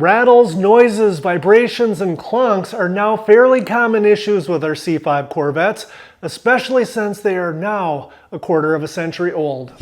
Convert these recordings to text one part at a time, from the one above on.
Rattles, noises, vibrations, and clunks are now fairly common issues with our C5 Corvettes, especially since they are now a quarter of a century old.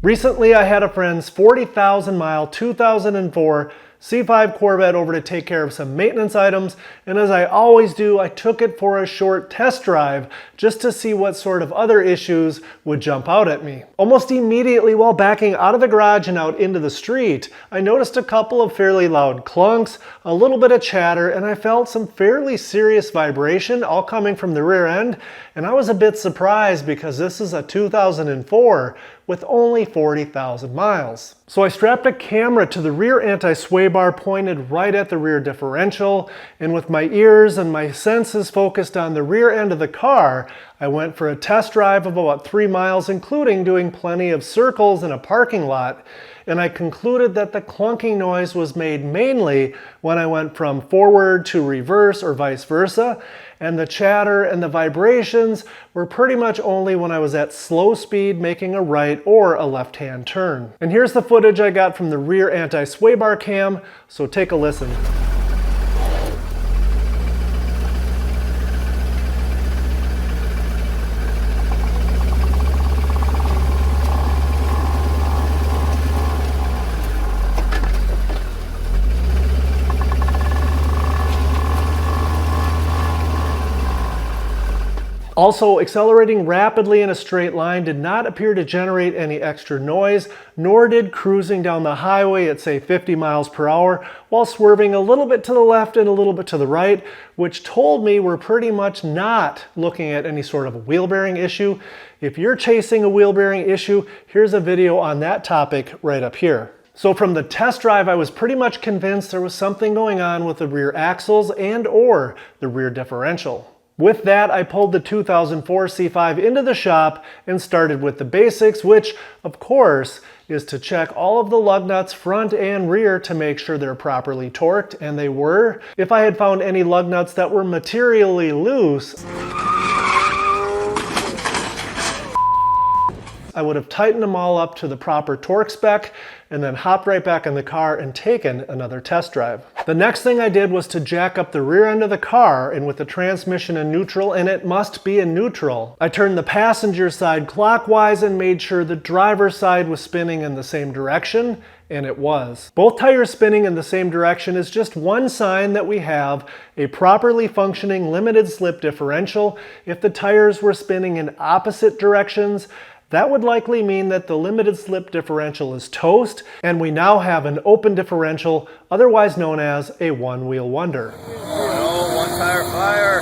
Recently, I had a friend's 40,000 mile 2004 C5 Corvette over to take care of some maintenance items, and as I always do, I took it for a short test drive just to see what sort of other issues would jump out at me. Almost immediately while backing out of the garage and out into the street, I noticed a couple of fairly loud clunks, a little bit of chatter, and I felt some fairly serious vibration all coming from the rear end, and I was a bit surprised because this is a 2004 with only 40,000 miles. So I strapped a camera to the rear anti-sway bar pointed right at the rear differential, and with my ears and my senses focused on the rear end of the car, I went for a test drive of about 3 miles, including doing plenty of circles in a parking lot, and I concluded that the clunking noise was made mainly when I went from forward to reverse or vice versa, and the chatter and the vibrations were pretty much only when I was at slow speed making a right or a left-hand turn. And here's the footage I got from the rear anti-sway bar cam, so take a listen. Also, accelerating rapidly in a straight line did not appear to generate any extra noise, nor did cruising down the highway at say 50 miles per hour while swerving a little bit to the left and a little bit to the right, which told me we're pretty much not looking at any sort of a wheel bearing issue. If you're chasing a wheel bearing issue, here's a video on that topic right up here. So from the test drive, I was pretty much convinced there was something going on with the rear axles and or the rear differential. With that, I pulled the 2004 C5 into the shop and started with the basics, which, of course, is to check all of the lug nuts front and rear to make sure they're properly torqued, and they were. If I had found any lug nuts that were materially loose, I would have tightened them all up to the proper torque spec and then hopped right back in the car and taken another test drive. The next thing I did was to jack up the rear end of the car, and with the transmission in neutral, and it must be in neutral, I turned the passenger side clockwise and made sure the driver's side was spinning in the same direction, and it was. Both tires spinning in the same direction is just one sign that we have a properly functioning limited slip differential. If the tires were spinning in opposite directions, that would likely mean that the limited slip differential is toast, and we now have an open differential, otherwise known as a one-wheel wonder. Oh no, one tire fire!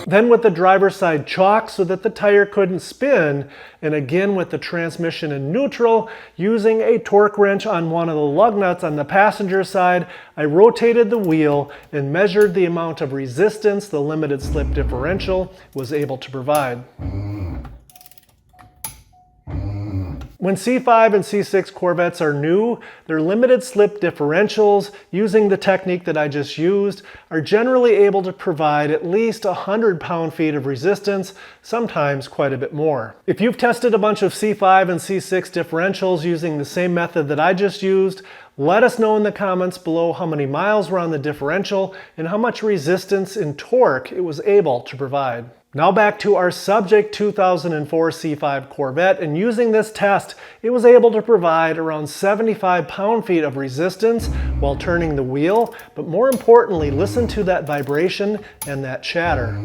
Then with the driver's side chalk so that the tire couldn't spin, and again with the transmission in neutral, using a torque wrench on one of the lug nuts on the passenger side, I rotated the wheel and measured the amount of resistance the limited slip differential was able to provide. When C5 and C6 Corvettes are new, their limited slip differentials, using the technique that I just used, are generally able to provide at least 100 pound-feet of resistance, sometimes quite a bit more. If you've tested a bunch of C5 and C6 differentials using the same method that I just used, let us know in the comments below how many miles were on the differential and how much resistance and torque it was able to provide. Now back to our subject 2004 C5 Corvette, and using this test, it was able to provide around 75 pound-feet of resistance while turning the wheel, but more importantly, listen to that vibration and that chatter.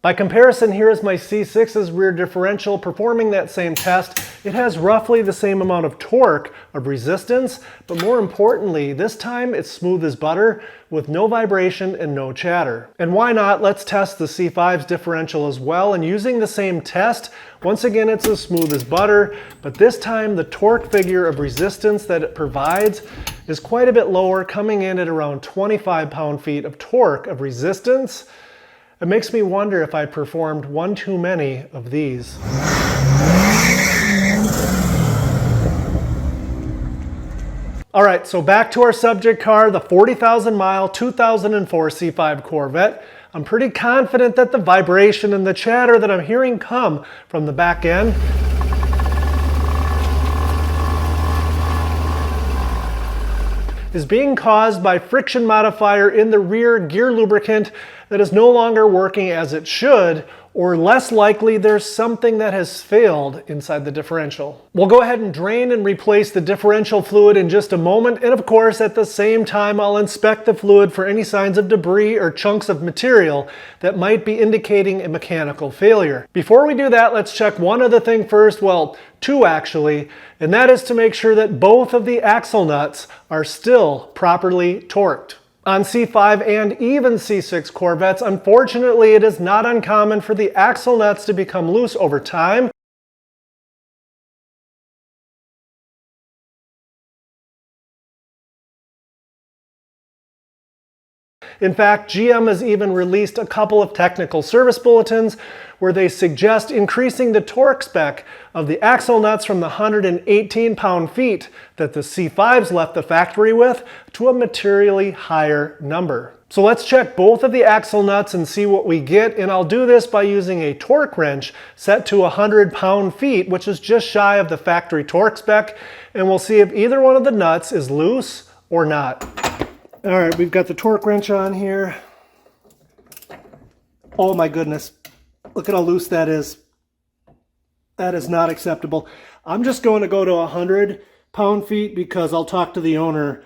By comparison, here is my C6's rear differential performing that same test. It has roughly the same amount of torque of resistance, but more importantly, this time it's smooth as butter with no vibration and no chatter. And why not? Let's test the C5's differential as well, and using the same test, once again it's as smooth as butter, but this time the torque figure of resistance that it provides is quite a bit lower, coming in at around 25 pound-feet of torque of resistance. It makes me wonder if I performed one too many of these. All right, so back to our subject car, the 40,000 mile 2004 C5 Corvette. I'm pretty confident that the vibration and the chatter that I'm hearing come from the back end is being caused by friction modifier in the rear gear lubricant that is no longer working as it should, or less likely there's something that has failed inside the differential. We'll go ahead and drain and replace the differential fluid in just a moment, and of course at the same time I'll inspect the fluid for any signs of debris or chunks of material that might be indicating a mechanical failure. Before we do that, let's check one other thing first, well, two actually, and that is to make sure that both of the axle nuts are still properly torqued. On C5 and even C6 Corvettes, unfortunately, it is not uncommon for the axle nuts to become loose over time. In fact, GM has even released a couple of technical service bulletins where they suggest increasing the torque spec of the axle nuts from the 118 pound-feet that the C5s left the factory with to a materially higher number. So let's check both of the axle nuts and see what we get, and I'll do this by using a torque wrench set to 100 pound-feet, which is just shy of the factory torque spec, and we'll see if either one of the nuts is loose or not. All right, we've got the torque wrench on here. Oh my goodness, look at how loose that is. That is not acceptable. I'm just going to go to 100 pound-feet because I'll talk to the owner.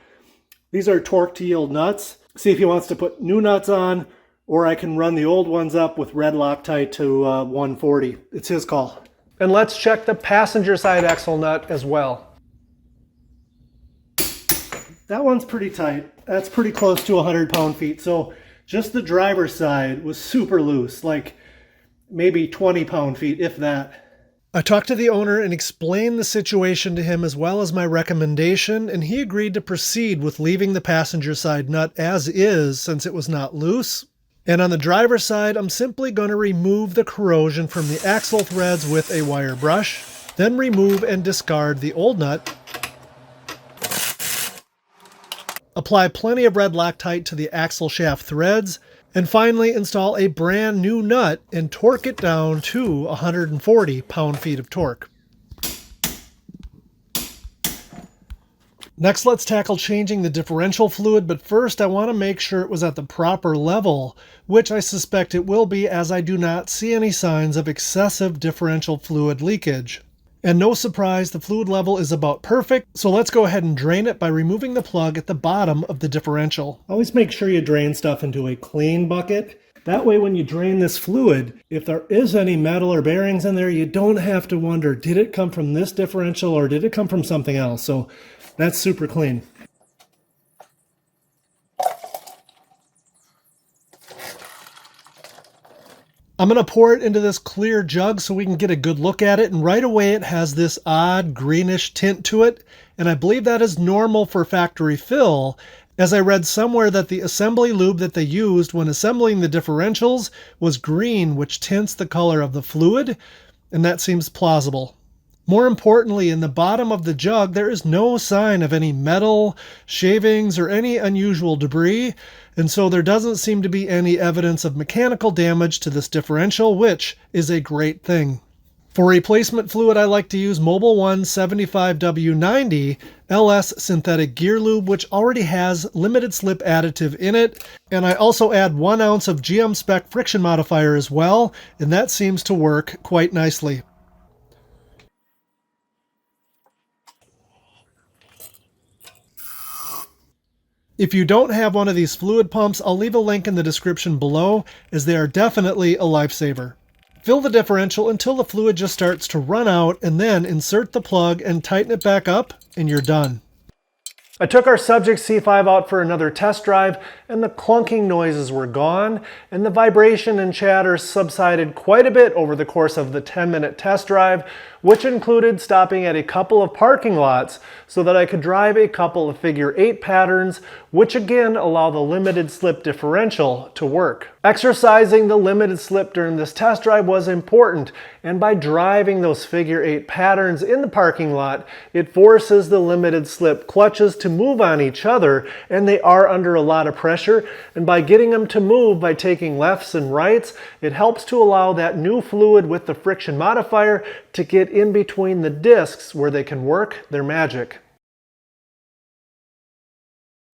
These are torque to yield nuts. See if he wants to put new nuts on, or I can run the old ones up with red Loctite to 140. It's his call. And let's check the passenger side axle nut as well. That one's pretty tight. That's pretty close to 100 pound-feet. So just the driver's side was super loose, like maybe 20 pound-feet, if that. I talked to the owner and explained the situation to him as well as my recommendation, and he agreed to proceed with leaving the passenger side nut as is since it was not loose. And on the driver's side, I'm simply going to remove the corrosion from the axle threads with a wire brush, then remove and discard the old nut. Apply plenty of red Loctite to the axle shaft threads, and finally install a brand new nut and torque it down to 140 pound-feet of torque. Next, let's tackle changing the differential fluid, but first I want to make sure it was at the proper level, which I suspect it will be as I do not see any signs of excessive differential fluid leakage. And no surprise, the fluid level is about perfect, so let's go ahead and drain it by removing the plug at the bottom of the differential. Always make sure you drain stuff into a clean bucket. That way when you drain this fluid, if there is any metal or bearings in there, you don't have to wonder, did it come from this differential or did it come from something else? So that's super clean. I'm going to pour it into this clear jug so we can get a good look at it, and right away it has this odd greenish tint to it, and I believe that is normal for factory fill, as I read somewhere that the assembly lube that they used when assembling the differentials was green, which tints the color of the fluid, and that seems plausible. More importantly, in the bottom of the jug, there is no sign of any metal, shavings, or any unusual debris, and so there doesn't seem to be any evidence of mechanical damage to this differential, which is a great thing. For replacement fluid, I like to use Mobil 1 75W90 LS synthetic gear lube, which already has limited slip additive in it, and I also add 1 ounce of GM Spec friction modifier as well, and that seems to work quite nicely. If you don't have one of these fluid pumps, I'll leave a link in the description below, as they are definitely a lifesaver. Fill the differential until the fluid just starts to run out, and then insert the plug and tighten it back up, and you're done. I took our subject C5 out for another test drive, and the clunking noises were gone, and the vibration and chatter subsided quite a bit over the course of the 10-minute test drive, which included stopping at a couple of parking lots so that I could drive a couple of figure 8 patterns, which again allow the limited slip differential to work. Exercising the limited slip during this test drive was important, and by driving those figure 8 patterns in the parking lot, it forces the limited slip clutches to move on each other, and they are under a lot of pressure, and by getting them to move by taking lefts and rights, it helps to allow that new fluid with the friction modifier to get in between the discs where they can work their magic.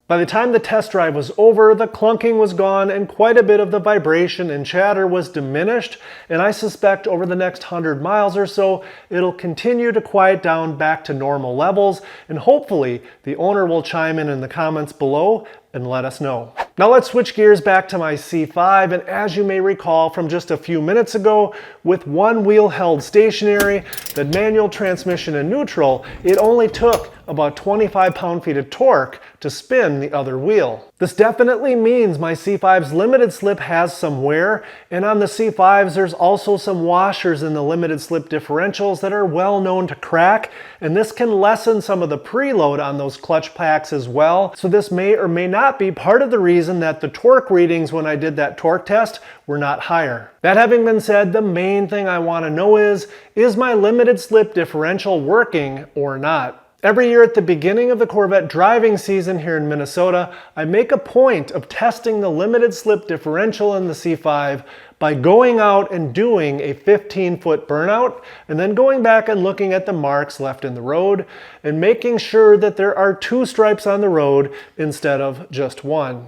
By the time the test drive was over, the clunking was gone and quite a bit of the vibration and chatter was diminished, and I suspect over the next 100 miles or so, it'll continue to quiet down back to normal levels, and hopefully the owner will chime in the comments below and let us know. Now let's switch gears back to my C5, and as you may recall from just a few minutes ago, with one wheel held stationary, the manual transmission in neutral, it only took about 25 pound-feet of torque to spin the other wheel. This definitely means my C5's limited slip has some wear, and on the C5s there's also some washers in the limited slip differentials that are well known to crack, and this can lessen some of the preload on those clutch packs as well. So this may or may not be part of the reason that the torque readings when I did that torque test were not higher. That having been said, the main thing I want to know is my limited slip differential working or not? Every year at the beginning of the Corvette driving season here in Minnesota, I make a point of testing the limited slip differential in the C5 by going out and doing a 15-foot burnout, and then going back and looking at the marks left in the road and making sure that there are 2 stripes on the road instead of just 1.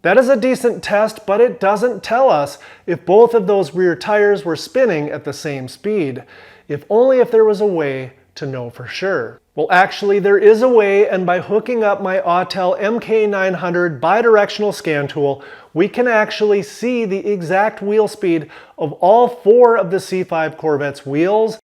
That is a decent test, but it doesn't tell us if both of those rear tires were spinning at the same speed. If only if there was a way to know for sure. Well, actually there is a way, and by hooking up my Autel MK900 bidirectional scan tool, we can actually see the exact wheel speed of all 4 of the C5 Corvette's wheels,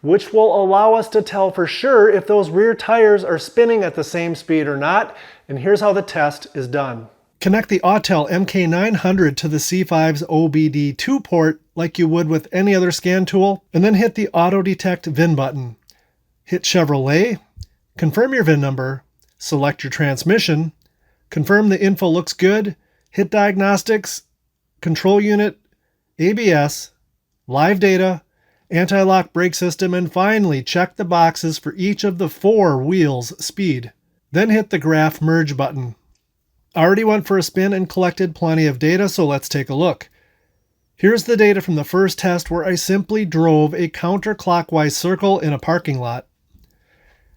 which will allow us to tell for sure if those rear tires are spinning at the same speed or not, and here's how the test is done. Connect the Autel MK900 to the C5's OBD2 port like you would with any other scan tool, and then hit the Auto Detect VIN button. Hit Chevrolet, confirm your VIN number, select your transmission, confirm the info looks good, hit Diagnostics, Control Unit, ABS, Live Data, Anti-lock brake system, and finally check the boxes for each of the 4 wheels' speed. Then hit the Graph Merge button. I already went for a spin and collected plenty of data, so let's take a look. Here's the data from the first test where I simply drove a counterclockwise circle in a parking lot.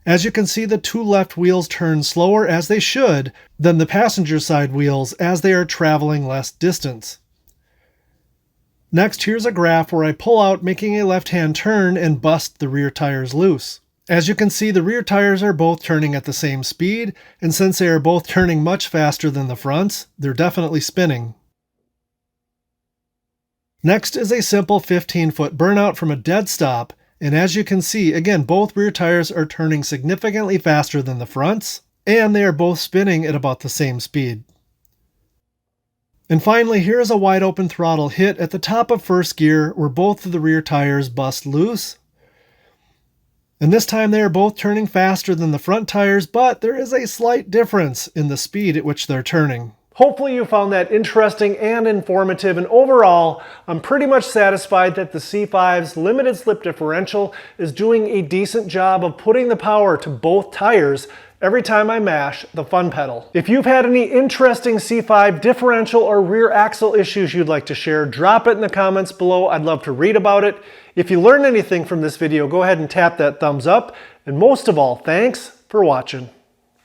As you can see, the 2 left wheels turn slower, as they should, than the passenger side wheels as they are traveling less distance. Next, here's a graph where I pull out, making a left-hand turn, and bust the rear tires loose. As you can see, the rear tires are both turning at the same speed, and since they are both turning much faster than the fronts, they're definitely spinning. Next is a simple 15-foot burnout from a dead stop, and as you can see, again, both rear tires are turning significantly faster than the fronts, and they are both spinning at about the same speed. And finally, here is a wide open throttle hit at the top of first gear where both of the rear tires bust loose. And this time they are both turning faster than the front tires, but there is a slight difference in the speed at which they're turning. Hopefully you found that interesting and informative, and overall, I'm pretty much satisfied that the C5's limited slip differential is doing a decent job of putting the power to both tires every time I mash the fun pedal. If you've had any interesting C5 differential or rear axle issues you'd like to share, drop it in the comments below. I'd love to read about it. If you learned anything from this video, go ahead and tap that thumbs up. And most of all, thanks for watching.